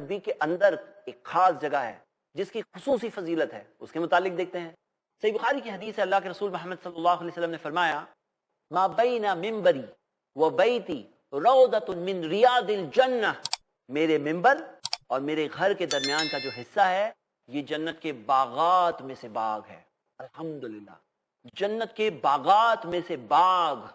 نبوی کے اندر ایک خاص جگہ ہے جس کی خصوصی فضیلت ہے، اس کے متعلق دیکھتے ہیں۔ صحیح بخاری کی حدیث ہے، اللہ کے رسول محمد صلی اللہ علیہ وسلم نے فرمایا ما بین ممبری و بیتی روضۃ من ریاض الجنہ، میرے ممبر اور میرے گھر کے درمیان کا جو حصہ ہے یہ جنت کے باغات میں سے باغ ہے۔ الحمدللہ، جنت کے باغات میں سے باغ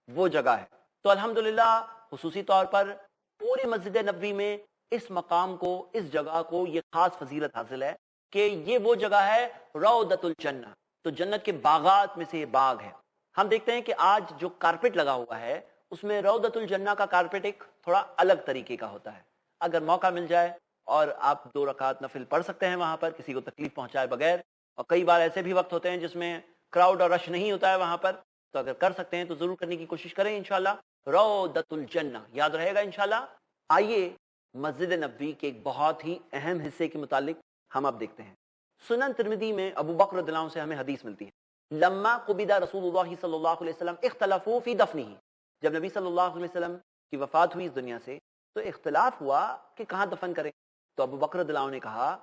وہ جگہ ہے۔ تو الحمدللہ خصوصی طور پر پوری مسجد نبوی میں اس مقام کو، اس جگہ کو یہ خاص فضیلت حاصل ہے کہ یہ وہ جگہ ہے روضۃ الجنہ، تو جنت کے باغات میں سے یہ باغ ہے۔ ہم دیکھتے ہیں کہ آج جو کارپٹ لگا ہوا ہے اس میں روضۃ الجنہ کا کارپٹ ایک تھوڑا الگ طریقے کا ہوتا ہے۔ اگر موقع مل جائے اور آپ 2 رکعت نفل پڑھ سکتے ہیں وہاں پر کسی کو تکلیف پہنچائے بغیر، اور کئی بار ایسے بھی وقت ہوتے ہیں جس میں کراؤڈ اور رش نہیں ہوتا ہے وہاں پر، تو اگر کر سکتے ہیں تو ضرور کرنے کی کوشش کریں انشاءاللہ۔ روضۃ الجنہ یاد رہے گا انشاءاللہ۔ آئیے مسجد نبوی کے ایک بہت ہی اہم حصے کے متعلق ہم اب دیکھتے ہیں۔ سنن ترمذی میں ابو بکر رضی اللہ عنہ سے ہمیں حدیث ملتی ہے، لما قبض رسول اللہ صلی اللہ علیہ وسلم اختلفوا فی دفنہ، جب نبی صلی اللہ علیہ وسلم کی وفات ہوئی اس دنیا سے تو اختلاف ہوا کہ کہاں دفن کریں۔ تو ابو بکر رضی اللہ عنہ نے کہا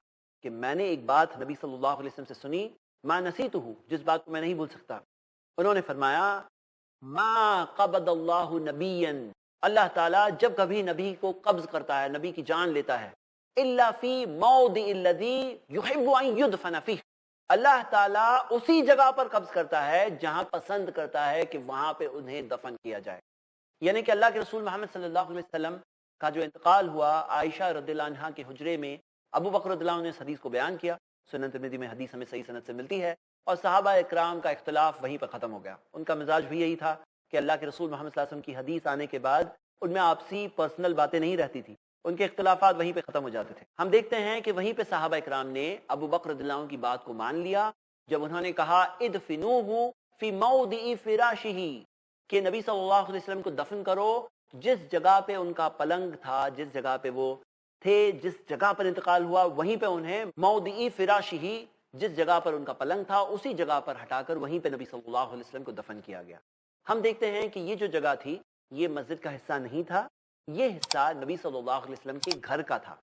کہ میں نے ایک بات نبی صلی اللہ علیہ وسلم سے سنی، ما نسیتہ، جس بات کو میں نہیں بھول سکتا۔ انہوں نے فرمایا ما قبض اللہ نبیا، اللہ تعالیٰ جب کبھی نبی کو قبض کرتا ہے، نبی کی جان لیتا ہے، الا فی موضع الذی یحب ان یدفن فیہ، اللہ تعالیٰ اسی جگہ پر قبض کرتا ہے جہاں پسند کرتا ہے کہ وہاں پہ انہیں دفن کیا جائے۔ یعنی کہ اللہ کے رسول محمد صلی اللہ علیہ وسلم کا جو انتقال ہوا عائشہ رضی اللہ عنہا کے حجرے میں، ابو بکر رضی اللہ عنہ نے اس حدیث کو بیان کیا، سنن ترمذی میں حدیث ہمیں صحیح سند سے ملتی ہے، اور صحابہ اکرام کا اختلاف وہیں پر ختم ہو گیا۔ ان کا مزاج بھی یہی تھا کہ اللہ کے رسول محمد صلی اللہ علیہ وسلم کی حدیث آنے کے بعد ان میں آپسی پرسنل باتیں نہیں رہتی تھی، ان کے اختلافات وہیں پہ ختم ہو جاتے تھے۔ ہم دیکھتے ہیں کہ وہیں پہ صحابہ اکرام نے ابو بکر رضی اللہ عنہ کی بات کو مان لیا جب انہوں نے کہا ادفنوہ فی موضع فراشہ، کہ نبی صلی اللہ علیہ وسلم کو دفن کرو جس جگہ پہ ان کا پلنگ تھا، جس جگہ پہ وہ تھے، جس جگہ پر انتقال ہوا وہیں پہ انہیں موضع فراشہ، جس جگہ پر ان کا پلنگ تھا اسی جگہ پر ہٹا کر وہیں پہ نبی صلی اللہ علیہ وسلم کو دفن کیا گیا۔ ہم دیکھتے ہیں کہ یہ جو جگہ تھی یہ مسجد کا حصہ نہیں تھا، یہ حصہ نبی صلی اللہ علیہ وسلم کے گھر کا تھا،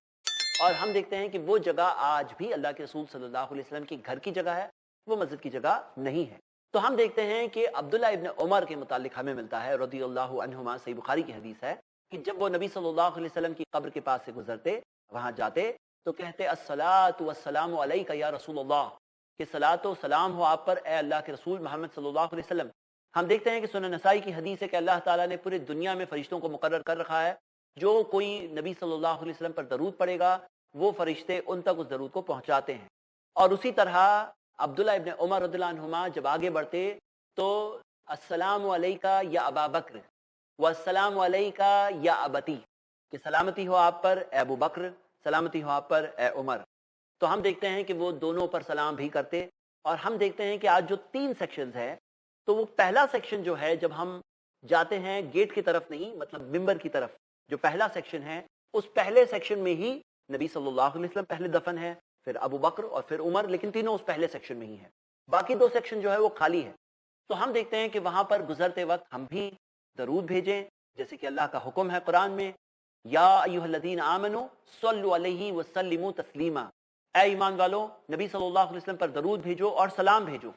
اور ہم دیکھتے ہیں کہ وہ جگہ آج بھی اللہ کے رسول صلی اللہ علیہ وسلم کے گھر کی جگہ ہے، وہ مسجد کی جگہ نہیں ہے۔ تو ہم دیکھتے ہیں کہ عبداللہ ابن عمر کے متعلق ہمیں ملتا ہے رضی اللہ عنہما، صحیح بخاری کی حدیث ہے کہ جب وہ نبی صلی اللہ علیہ وسلم کی قبر کے پاس سے گزرتے، وہاں جاتے تو کہتے الصلاۃ والسلام علیک یا رسول اللہ، کہ صلاۃ و سلام ہو آپ پر اے اللہ کے رسول محمد صلی اللہ علیہ وسلم۔ ہم دیکھتے ہیں کہ سنن نسائی کی حدیث ہے کہ اللہ تعالیٰ نے پوری دنیا میں فرشتوں کو مقرر کر رکھا ہے، جو کوئی نبی صلی اللہ علیہ وسلم پر درود پڑے گا وہ فرشتے ان تک اس درود کو پہنچاتے ہیں۔ اور اسی طرح عبداللہ ابن عمر رضی اللہ عنہما جب آگے بڑھتے تو السلام علیکہ یا ابا بکر والسلام علیکہ یا ابتی، کہ سلامتی ہو آپ پر اے ابو بکر، سلامتی ہو آپ پر اے عمر۔ تو ہم دیکھتے ہیں کہ وہ دونوں پر سلام بھی کرتے، اور ہم دیکھتے ہیں کہ آج جو 3 سیکشنز ہیں، تو وہ پہلا سیکشن جو ہے جب ہم جاتے ہیں گیٹ کی طرف نہیں، مطلب ممبر کی طرف، جو پہلا سیکشن ہے اس پہلے سیکشن میں ہی نبی صلی اللہ علیہ وسلم پہلے دفن ہے، پھر ابو بکر اور پھر عمر، لیکن تینوں اس پہلے سیکشن میں ہی ہیں، باقی 2 سیکشن جو ہے وہ خالی ہے۔ تو ہم دیکھتے ہیں کہ وہاں پر گزرتے وقت ہم بھی درود بھیجیں، جیسے کہ اللہ کا حکم ہے قرآن میں، یا ایھا الذین آمنوا صلوا علیہ وسلموا تسلیما، اے ایمان والو نبی صلی اللہ علیہ وسلم پر درود بھیجو اور سلام بھیجو۔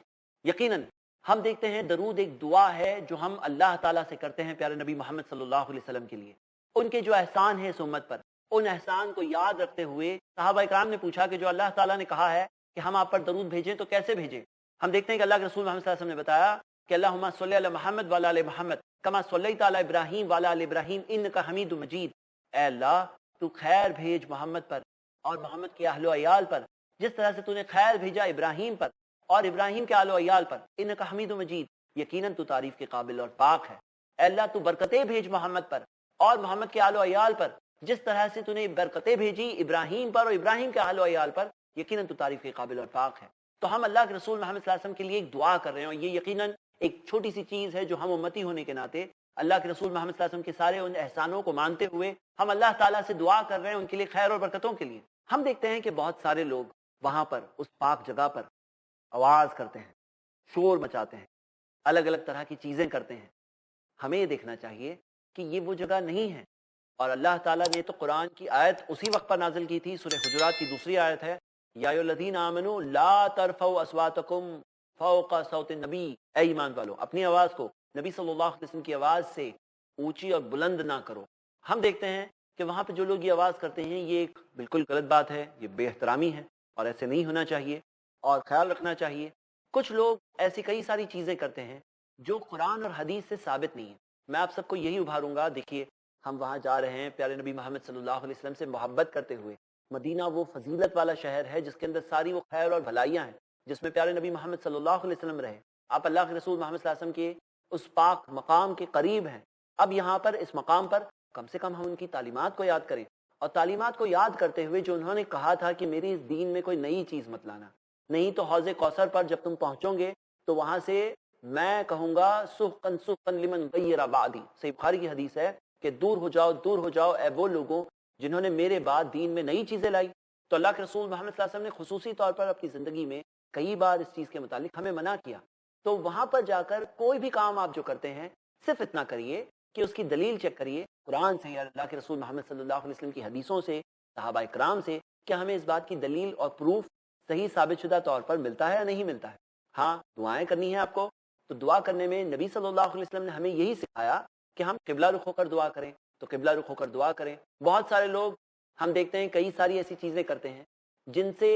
یقیناً ہم دیکھتے ہیں درود ایک دعا ہے جو ہم اللہ تعالیٰ سے کرتے ہیں پیارے نبی محمد صلی اللہ علیہ وسلم کے لیے، ان کے جو احسان ہے اس امت پر، ان احسان کو یاد رکھتے ہوئے صحابہ اکرام نے پوچھا کہ جو اللہ تعالیٰ نے کہا ہے کہ ہم آپ پر درود بھیجیں تو کیسے بھیجیں؟ ہم دیکھتے ہیں کہ اللہ کے رسول محمد صلی اللہ علیہ وسلم نے بتایا کہ اللہم صلی علی محمد وعلی آل محمد کما صلیت علی ابراہیم وعلی آل ابراہیم انک حمید مجید، اے اللہ تو خیر بھیج محمد پر اور محمد کے اہل و عیال پر جس طرح سے تو نے خیر بھیجا ابراہیم پر اور ابراہیم کے اہل و عیال پر، انک حمید مجید، یقیناً تو تعریف کے قابل اور پاک ہے۔ اے اللہ تو برکتیں بھیج محمد پر اور محمد کے اہل و عیال پر جس طرح سے تو نے برکتیں بھیجی ابراہیم پر اور ابراہیم کے اہل و عیال پر، یقیناً تو تعریف کے قابل اور پاک ہے۔ تو ہم اللہ کے رسول محمد صلی اللہ علیہ وسلم کے لیے ایک دعا کر رہے ہیں، اور یہ یقیناً ایک چھوٹی سی چیز ہے جو ہم امتی ہونے کے ناطے اللہ کے رسول محمد صلی اللہ علیہ وسلم کے سارے ان احسانوں کو مانتے ہوئے ہم اللہ تعالیٰ سے دعا کر رہے ہیں ان کے لیے خیر اور برکتوں کے لیے۔ ہم دیکھتے ہیں کہ بہت سارے لوگ وہاں پر اس پاک جگہ پر آواز کرتے ہیں، شور مچاتے ہیں، الگ الگ طرح کی چیزیں کرتے ہیں۔ ہمیں یہ دیکھنا چاہیے کہ یہ وہ جگہ نہیں ہے، اور اللہ تعالیٰ نے تو قرآن کی آیت اسی وقت پر نازل کی تھی. سورہ حجرات کی دوسری آیت ہے یا ایھا الذین آمنوا لا ترفعوا اصواتکم فوق صوت النبی، اے ایمان والو اپنی آواز کو نبی صلی اللہ علیہ وسلم کی آواز سے اونچی اور بلند نہ کرو. ہم دیکھتے ہیں کہ وہاں پہ جو لوگ یہ آواز کرتے ہیں یہ ایک بالکل غلط بات ہے، یہ بے احترامی ہے اور ایسے نہیں ہونا چاہیے اور خیال رکھنا چاہیے. کچھ لوگ ایسی کئی ساری چیزیں کرتے ہیں جو قرآن اور حدیث سے ثابت نہیں ہے. میں آپ سب کو یہی ابھاروں گا. دیکھیے ہم وہاں جا رہے ہیں پیارے نبی محمد صلی اللہ علیہ وسلم سے محبت کرتے ہوئے. مدینہ وہ فضیلت والا شہر ہے جس کے اندر ساری وہ خیر اور بھلائیاں ہیں، جس میں پیارے نبی محمد صلی اللہ علیہ وسلم رہے. آپ اللہ کے رسول محمد صلی اللہ علیہ وسلم کے اس پاک مقام کے قریب ہیں. اب یہاں پر اس مقام پر کم سے کم ہم ان کی تعلیمات کو یاد کریں، اور تعلیمات کو یاد کرتے ہوئے جو انہوں نے کہا تھا کہ میری اس دین میں کوئی نئی چیز مت لانا، نہیں تو حوض کوثر پر جب تم پہنچو گے تو وہاں سے میں کہوں گا سحقن سحقن لمن غیر بعدی. صحیح بخاری کی حدیث ہے کہ دور ہو جاؤ اے وہ لوگوں جنہوں نے میرے بعد دین میں نئی چیزیں لائی. تو اللہ کے رسول محمد صلی اللہ علیہ وسلم نے خصوصی طور پر اپنی زندگی میں کئی بار اس چیز کے متعلق ہمیں منع کیا. تو وہاں پر جا کر کوئی بھی کام آپ جو کرتے ہیں صرف اتنا کریے کہ اس کی دلیل چیک کریے قرآن سے یا اللہ کے رسول محمد صلی اللہ علیہ وسلم کی حدیثوں سے، صحابہ اکرام سے، کہ ہمیں اس بات کی دلیل اور پروف صحیح ثابت شدہ طور پر ملتا ہے یا نہیں ملتا ہے. ہاں دعائیں کرنی ہیں آپ کو، تو دعا کرنے میں نبی صلی اللہ علیہ وسلم نے ہمیں یہی سکھایا کہ ہم قبلہ رخ ہو کر دعا کریں، تو قبلہ رخ ہو کر دعا کریں. بہت سارے لوگ ہم دیکھتے ہیں کئی ساری ایسی چیزیں کرتے ہیں جن سے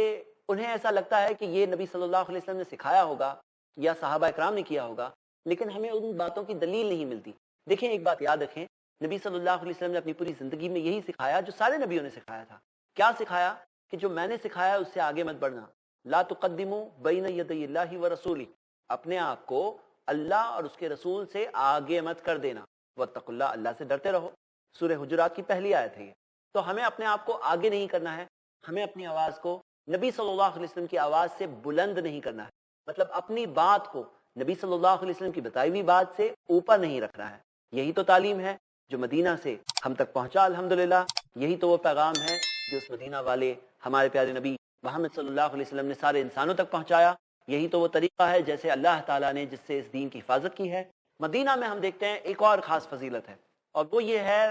انہیں ایسا لگتا ہے کہ یہ نبی صلی اللہ علیہ وسلم نے سکھایا ہوگا یا صحابہ اکرام نے کیا ہوگا، لیکن ہمیں ان باتوں کی دلیل نہیں ملتی. دیکھیں ایک بات یاد رکھیں، نبی صلی اللہ علیہ وسلم نے اپنی پوری زندگی میں یہی سکھایا جو سارے نبیوں نے سکھایا تھا. کیا سکھایا؟ کہ جو میں نے سکھایا اس سے آگے مت بڑھنا. لا تقدموا بین یدی اللہ ورسولہ، اپنے آپ کو اللہ اور اس کے رسول سے آگے مت کر دینا. واتقوا اللہ، اللہ سے ڈرتے رہو. سورہ حجرات کی پہلی آیت ہے یہ. تو ہمیں اپنے آپ کو آگے نہیں کرنا ہے، ہمیں اپنی آواز کو نبی صلی اللہ علیہ وسلم کی آواز سے بلند نہیں کرنا ہے. مطلب اپنی بات کو نبی صلی اللہ علیہ وسلم کی بتائی ہوئی بات سے اوپر نہیں رکھنا ہے. یہی تو تعلیم ہے جو مدینہ سے ہم تک پہنچا الحمدللہ. یہی تو وہ پیغام ہے جو اس مدینہ والے ہمارے پیارے نبی محمد صلی اللہ علیہ وسلم نے سارے انسانوں تک پہنچایا. یہی تو وہ طریقہ ہے جیسے اللہ تعالیٰ نے جس سے اس دین کی حفاظت کی ہے. مدینہ میں ہم دیکھتے ہیں ایک اور خاص فضیلت ہے، اور وہ یہ ہے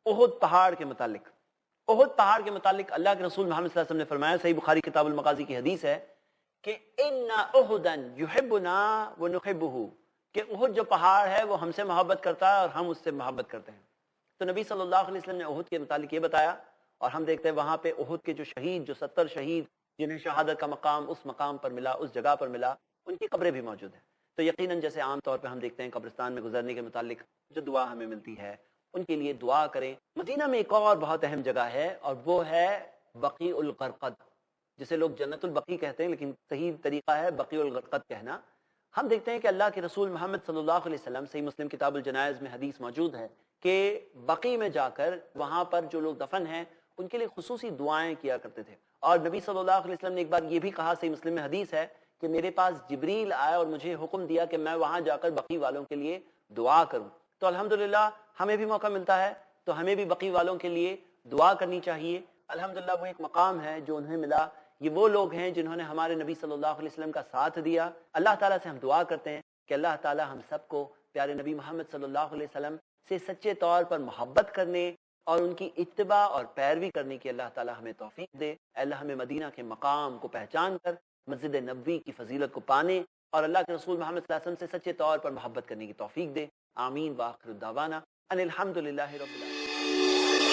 احد پہاڑ کے متعلق. احد پہاڑ کے متعلق اللہ کے رسول محمد صلی اللہ علیہ وسلم نے فرمایا، صحیح بخاری کتاب المغازی کی حدیث ہے کہ ان احدا یحبنا ونحبہ، کہ احد جو پہاڑ ہے وہ ہم سے محبت کرتا ہے اور ہم اس سے محبت کرتے ہیں. تو نبی صلی اللہ علیہ وسلم نے احد کے متعلق یہ بتایا، اور ہم دیکھتے ہیں وہاں پہ احد کے جو شہید، جو 70 شہید جنہیں شہادت کا مقام اس مقام پر ملا، اس جگہ پر ملا، ان کی قبریں بھی موجود ہیں. تو یقیناً جیسے عام طور پہ ہم دیکھتے ہیں قبرستان میں گزرنے کے متعلق جو دعا ہمیں ملتی ہے ان کے لیے دعا کریں. مدینہ میں ایک اور بہت اہم جگہ ہے اور وہ ہے بقیع الغرقد، جسے لوگ جنت البقیع کہتے ہیں لیکن صحیح طریقہ ہے بقیع الغرقد کہنا. ہم دیکھتے ہیں کہ اللہ کے رسول محمد صلی اللہ علیہ وسلم، صحیح مسلم کتاب الجنائز میں حدیث موجود ہے کہ بقیع میں جا کر وہاں پر جو لوگ دفن ہیں ان کے لیے خصوصی دعائیں کیا کرتے تھے. اور نبی صلی اللہ علیہ وسلم نے ایک بار یہ بھی کہا، صحیح مسلم میں حدیث ہے کہ میرے پاس جبریل آیا اور مجھے حکم دیا کہ میں وہاں جا کر بقیع والوں کے لیے دعا کروں. تو الحمدللہ ہمیں بھی موقع ملتا ہے تو ہمیں بھی بقیع والوں کے لیے دعا کرنی چاہیے. الحمدللہ وہ ایک مقام ہے جو انہیں ملا. یہ وہ لوگ ہیں جنہوں نے ہمارے نبی صلی اللہ علیہ وسلم کا ساتھ دیا. اللہ تعالیٰ سے ہم دعا کرتے ہیں کہ اللہ تعالیٰ ہم سب کو پیارے نبی محمد صلی اللہ علیہ وسلم سے سچے طور پر محبت کرنے اور ان کی اتباع اور پیروی کرنے کی اللہ تعالیٰ ہمیں توفیق دے. اللہ ہمیں مدینہ کے مقام کو پہچان کر مسجد نبوی کی فضیلت کو پانے اور اللہ کے رسول محمد صلی اللہ علیہ وسلم سے سچے طور پر محبت کرنے کی توفیق دے. آمین. وآخر دعوانا ان الحمد للہ رب العالمین.